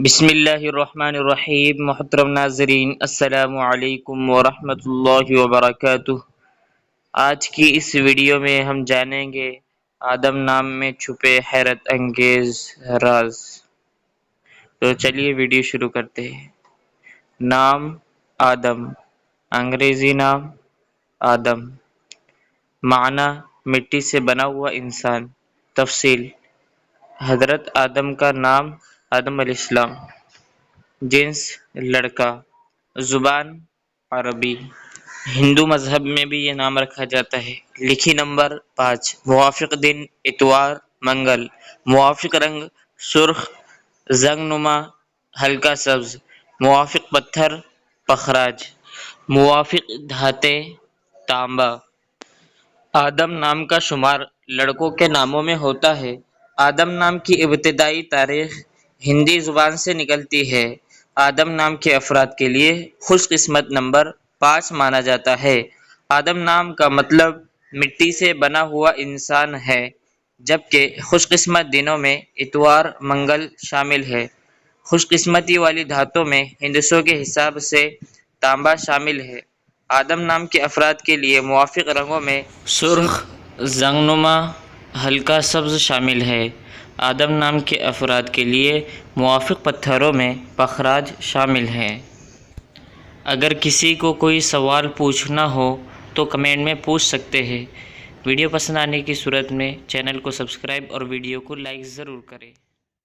بسم اللہ الرحمن الرحیم۔ محترم ناظرین، السلام علیکم ورحمۃ اللہ وبرکاتہ۔ آج کی اس ویڈیو میں ہم جانیں گے آدم نام میں چھپے حیرت انگیز راز۔ تو چلیے ویڈیو شروع کرتے ہیں۔ نام آدم، انگریزی نام آدم، معنی مٹی سے بنا ہوا انسان۔ تفصیل: حضرت آدم کا نام آدم علیہ السلام، جنس لڑکا، زبان عربی، ہندو مذہب میں بھی یہ نام رکھا جاتا ہے۔ لکھی نمبر 5، موافق دن اتوار منگل، موافق رنگ سرخ زنگ نما ہلکا سبز، موافق پتھر پخراج، موافق دھاتیں تانبا۔ آدم نام کا شمار لڑکوں کے ناموں میں ہوتا ہے۔ آدم نام کی ابتدائی تاریخ ہندی زبان سے نکلتی ہے۔ آدم نام کے افراد کے لیے خوش قسمت نمبر 5 مانا جاتا ہے۔ آدم نام کا مطلب مٹی سے بنا ہوا انسان ہے، جبکہ خوش قسمت دنوں میں اتوار منگل شامل ہے۔ خوش قسمتی والی دھاتوں میں ہندسوں کے حساب سے تانبا شامل ہے۔ آدم نام کے افراد کے لیے موافق رنگوں میں سرخ زنگ نما ہلکا سبز شامل ہے۔ آدم نام کے افراد کے لیے موافق پتھروں میں پخراج شامل ہے۔ اگر کسی کو کوئی سوال پوچھنا ہو تو کمنٹ میں پوچھ سکتے ہیں۔ ویڈیو پسند آنے کی صورت میں چینل کو سبسکرائب اور ویڈیو کو لائک ضرور کریں۔